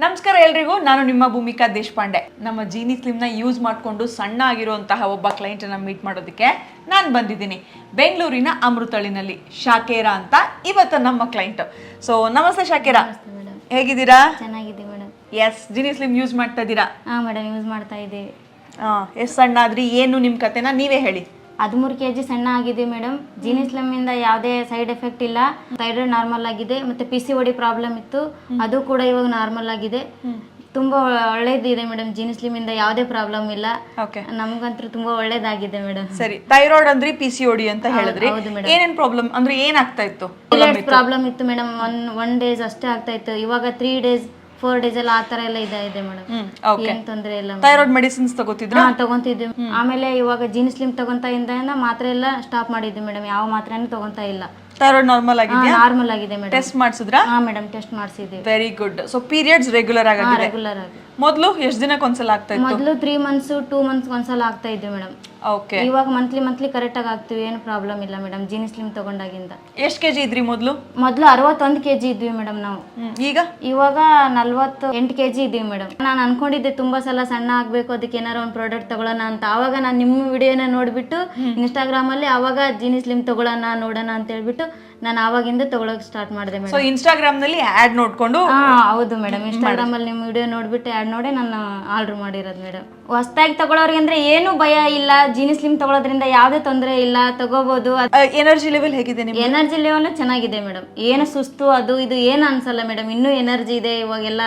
ನಮಸ್ಕಾರ ಎಲ್ರಿಗೂ, ನಾನು ನಿಮ್ಮ ಭೂಮಿಕಾ ದೇಶಪಾಂಡೆ. ನಮ್ಮ ಜೀನಿ ಸ್ಲಿಮ್ನ ಯೂಸ್ ಮಾಡಿಕೊಂಡು ಸಣ್ಣ ಆಗಿರುವಂತಹ ಒಬ್ಬ ಕ್ಲೈಂಟನ್ನು ಮೀಟ್ ಮಾಡೋದಕ್ಕೆ ನಾನು ಬಂದಿದ್ದೀನಿ. ಬೆಂಗಳೂರಿನ ಅಮೃತಹಳ್ಳಿನಲ್ಲಿ ಶಾಕೇರಾ ಅಂತ ಇವತ್ತು ನಮ್ಮ ಕ್ಲೈಂಟ್. ಸೊ ನಮಸ್ತೆ ಶಾಕೇರಾ, ಹೇಗಿದ್ದೀರಾ? ಚೆನ್ನಾಗಿದೆ madam. Yes, Genie slim use ಮಾಡ್ತಾ ಇದ್ದೀರಾ? ಹಾಂ ಮೇಡಮ್, ಯೂಸ್ ಮಾಡ್ತಾ ಇದ್ದೀವಿ. ಎಷ್ಟು ಸಣ್ಣ ಆದ್ರಿ, ಏನು ನಿಮ್ಮ ಕತೆನ ನೀವೇ ಹೇಳಿ. 13 kg ಸಣ್ಣ ಆಗಿದೆ ಮೇಡಮ್. ಜೀನಿ ಸ್ಲಿಮ್ ಇಂದ ಯಾವುದೇ ಸೈಡ್ ಎಫೆಕ್ಟ್ ಇಲ್ಲ. ಥೈರಾಯ್ಡ್ ನಾರ್ಮಲ್ ಆಗಿದೆ, ಮತ್ತೆ PCOD ಪ್ರಾಬ್ಲಮ್ ಇತ್ತು, ಅದು ಕೂಡ ಇವಾಗ ನಾರ್ಮಲ್ ಆಗಿದೆ. ತುಂಬಾ ಒಳ್ಳೇದಿದೆ ಮೇಡಮ್. ಜೀನಿ ಸ್ಲಿಮ್ ಇಂದ ಯಾವುದೇ ಪ್ರಾಬ್ಲಮ್ ಇಲ್ಲ. ನಮಗಂತೂ ತುಂಬಾ ಒಳ್ಳೇದಾಗಿದೆ ಮೇಡಮ್. ಸರಿ, ಥೈರಾಯ್ಡ್ ಅಂದ್ರೆ PCOD ಅಂತ ಹೇಳಿದ್ರಿ, ಏನೇನ್ ಪ್ರಾಬ್ಲಮ್ ಅಂದ್ರೆ ಏನಾಗ್ತಾ ಇತ್ತು? ಪ್ರಾಬ್ಲಮ್ ಇತ್ತು ಮೇಡಮ್. ಒನ್ ಡೇಸ್ ಅಷ್ಟೇ ಆಗ್ತಾ ಇತ್ತು. ಇವಾಗ 3 days 4 days ಎಲ್ಲ ಆ ತರ ಎಲ್ಲ ಇದೆ ಮೇಡಮ್. ಏನ್ ತೊಂದ್ರೆ ಇಲ್ಲ. ಥೈರಾಯ್ಡ್ ಮೆಡಿಸಿನ್ಸ್ ತಗೋತಿದ್ರಾ? ತಗೊಂತಿದ್ವಿ. ಆಮೇಲೆ ಇವಾಗ ಜೀನಿ ಸ್ಲಿಮ್ ತಗೊಂತಾ ಇಂದ ಮಾತ್ರೆ ಎಲ್ಲ ಸ್ಟಾಪ್ ಮಾಡಿದ್ವಿ ಮೇಡಮ್. ಯಾವ ಮಾತ್ರೆನೂ ತಗೊಂತಾ ಇಲ್ಲ. ಥೈರಾಯ್ಡ್ ನಾರ್ಮಲ್ ಆಗಿದೆ? ನಾರ್ಮಲ್ ಆಗಿದೆ ಮೇಡಮ್. ಟೆಸ್ಟ್ ಮಾಡಿಸಿದ್ರಾ? ಹಾ ಮೇಡಮ್, ಟೆಸ್ಟ್ ಮಾಡಿಸಿದ್ವಿ. Very good. So periods regular ಆಗಿದೆ? ರೆಗ್ಯುಲರ್ ಆಗಿ. ಮೊದಲು ಎಷ್ಟು ದಿನಕ್ಕೆ ಒಂದ್ಸಲ ಆಗ್ತಾ ಇತ್ತು? ಮೊದಲು 3 months 2 months ಒಂದ್ಸಲ ಆಗ್ತಾ ಇದ್ವಿ ಮೇಡಮ್. ಓಕೆ. ಇವಾಗ ಮಂತ್ಲಿ ಕರೆಕ್ಟ್ ಆಗಿ ಆಗ್ತೀವಿ, ಏನು ಪ್ರಾಬ್ಲಮ್ ಇಲ್ಲ ಮೇಡಮ್. ಜೀನಿ ಸ್ಲಿಮ್ ತಗೊಂಡಾಗಿಂದ. ಎಷ್ಟು ಕೆಜಿ ಇದ್ರಿ ಮೊದಲು? 61 kg ಇದ್ವಿ ಮೇಡಮ್ ನಾವು. ಇವಾಗ 48 kg ಇದೀವಿ ಮೇಡಮ್. ನಾನು ಅನ್ಕೊಂಡಿದ್ದೆ ತುಂಬಾ ಸಲ ಸಣ್ಣ ಆಗ್ಬೇಕು, ಅದಕ್ಕೆ ಏನಾರ ಒಂದು ಪ್ರಾಡಕ್ಟ್ ತಗೊಳ್ಳೋಣ ಅಂತ. ಆವಾಗ ನಾನು ನಿಮ್ಮ ವಿಡಿಯೋನ ನೋಡ್ಬಿಟ್ಟು ಇನ್ಸ್ಟಾಗ್ರಾಮ್ ಅಲ್ಲಿ ಅವಾಗ ಜೀನಿ ಸ್ಲಿಮ್ ತಗೊಳ್ಳೋಣ ನೋಡೋಣ ಅಂತ ಹೇಳ್ಬಿಟ್ಟು ನಾನು ಆವಾಗಿಂದ ತಗೊಳಕ್ ಸ್ಟಾರ್ಟ್ ಮಾಡಿದೆ ಮೇಡಮ್. ಸೊ ಇನ್ಸ್ಟಾಗ್ರಾಮ್ ನಲ್ಲಿ ಆಡ್ ನೋಡ್ಕೊಂಡು? ಹೌದು ಮೇಡಮ್, ಇನ್ಸ್ಟಾಗ್ರಾಮ್ ಅಲ್ಲಿ ನಿಮ್ಮ ವಿಡಿಯೋ ನೋಡ್ಬಿಟ್ಟು ಆಡ್ ನೋಡಿ ನಾನು ಆರ್ಡರ್ ಮಾಡಿರೋದು ಮೇಡಮ್. ಹೊಸದಾಗಿ ತಗೊಳ್ಳೋರಿಗೆ ಅಂದ್ರೆ ಏನು ಭಯ ಇಲ್ಲ. ಜೀನಿ ಸ್ಲಿಮ್ ತಗೊಳ್ಳೋದ್ರಿಂದ ಯಾವುದೇ ತೊಂದರೆ ಇಲ್ಲ, ತಗೋಬಹುದು. ಎನರ್ಜಿ ಲೆವೆಲ್ ಹೇಗಿದೆ? ಎನರ್ಜಿ ಲೆವೆಲ್ ಚೆನ್ನಾಗಿದೆ ಮೇಡಮ್. ಏನು ಸುಸ್ತು ಅದು ಇದು ಏನು ಅನ್ಸಲ್ಲ ಮೇಡಮ್. ಇನ್ನೂ ಎನರ್ಜಿ ಇದೆ. ಇವಾಗೆಲ್ಲ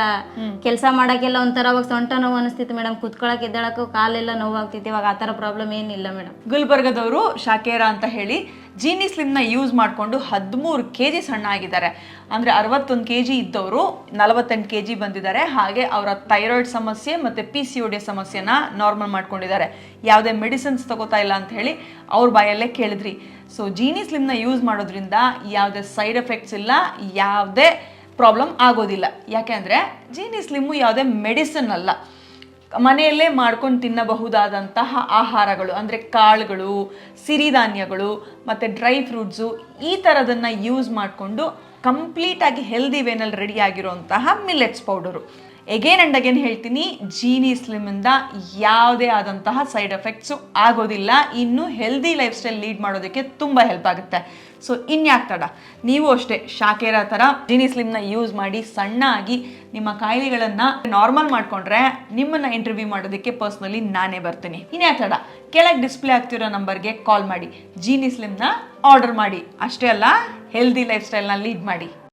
ಕೆಲಸ ಮಾಡಕ್ಕೆಲ್ಲ ಒಂಥರ ಅವಾಗ ಸೊಂಟ ನೋವು ಅನಿಸ್ತಿತ್ತು ಮೇಡಮ್. ಕುತ್ಕೊಳಕ್ ಎದ್ದೇಳಕ್ಕೂ ಕಾಲೆಲ್ಲ ನೋವಾಗ್ತಿತ್ತು. ಇವಾಗ ಆ ಥರ ಪ್ರಾಬ್ಲಮ್ ಏನಿಲ್ಲ ಮೇಡಮ್. ಗುಲ್ಬರ್ಗದವರು ಶಾಕೇರಾ ಅಂತ ಹೇಳಿ ಜೀನಿ ಸ್ಲಿಮ್ನ ಯೂಸ್ ಮಾಡಿಕೊಂಡು 13 kg ಸಣ್ಣ ಆಗಿದ್ದಾರೆ. ಅಂದರೆ 61 kg ಇದ್ದವರು 48 kg ಬಂದಿದ್ದಾರೆ. ಹಾಗೆ ಅವರ ಥೈರಾಯ್ಡ್ ಸಮಸ್ಯೆ ಮತ್ತು PCOD ಸಮಸ್ಯೆನ ನಾರ್ಮಲ್ ಮಾಡ್ಕೊಂಡಿದ್ದಾರೆ. ಯಾವುದೇ ಮೆಡಿಸಿನ್ಸ್ ತಗೋತಾ ಇಲ್ಲ ಅಂತ ಹೇಳಿ ಅವ್ರ ಬಾಯಲ್ಲೇ ಕೇಳಿದ್ರಿ. ಸೊ ಜೀನಿ ಸ್ಲಿಮ್ನ ಯೂಸ್ ಮಾಡೋದ್ರಿಂದ ಯಾವುದೇ ಸೈಡ್ ಎಫೆಕ್ಟ್ಸ್ ಇಲ್ಲ, ಯಾವುದೇ ಪ್ರಾಬ್ಲಮ್ ಆಗೋದಿಲ್ಲ. ಯಾಕೆ ಅಂದರೆ ಜೀನಿ ಸ್ಲಿಮ್ಮು ಯಾವುದೇ ಮೆಡಿಸಿನ್ ಅಲ್ಲ, ಮನೆಯಲ್ಲೇ ಮಾಡ್ಕೊಂಡು ತಿನ್ನಬಹುದಾದಂತಹ ಆಹಾರಗಳು ಅಂದರೆ ಕಾಳುಗಳು, ಸಿರಿಧಾನ್ಯಗಳು ಮತ್ತು ಡ್ರೈ ಫ್ರೂಟ್ಸು, ಈ ಥರದನ್ನು ಯೂಸ್ ಮಾಡಿಕೊಂಡು ಕಂಪ್ಲೀಟಾಗಿ ಹೆಲ್ದಿ ವೇನಲ್ಲಿ ರೆಡಿ ಆಗಿರುವಂತಹ millets powder. Again and again ಹೇಳ್ತೀನಿ, ಜೀನಿ ಸ್ಲಿಮ್ಮಿಂದ ಯಾವುದೇ ಆದಂತಹ ಸೈಡ್ ಎಫೆಕ್ಟ್ಸು ಆಗೋದಿಲ್ಲ. ಇನ್ನು ಹೆಲ್ದಿ ಲೈಫ್ ಸ್ಟೈಲ್ ಲೀಡ್ ಮಾಡೋದಕ್ಕೆ ತುಂಬ ಹೆಲ್ಪ್ ಆಗುತ್ತೆ. ಸೊ ಇನ್ಯಾಕೆ ತಡ, ನೀವು ಅಷ್ಟೇ ಶಾಕೇರಾ ಥರ ಜೀನಿ ಸ್ಲಿಮ್ನ ಯೂಸ್ ಮಾಡಿ ಸಣ್ಣ ಆಗಿ ನಿಮ್ಮ ಕಾಯಿಲೆಗಳನ್ನು ನಾರ್ಮಲ್ ಮಾಡಿಕೊಂಡ್ರೆ ನಿಮ್ಮನ್ನು ಇಂಟರ್ವ್ಯೂ ಮಾಡೋದಕ್ಕೆ ಪರ್ಸ್ನಲಿ ನಾನೇ ಬರ್ತೀನಿ. ಇನ್ಯಾಕೆ ತಡ, ಕೆಳಗೆ ಡಿಸ್ಪ್ಲೇ ಆಗ್ತಿರೋ ನಂಬರ್ಗೆ ಕಾಲ್ ಮಾಡಿ ಜೀನಿ ಸ್ಲಿಮ್ನ ಆರ್ಡರ್ ಮಾಡಿ. ಅಷ್ಟೇ ಅಲ್ಲ, ಹೆಲ್ದಿ ಲೈಫ್ ಸ್ಟೈಲ್ನ ಲೀಡ್ ಮಾಡಿ.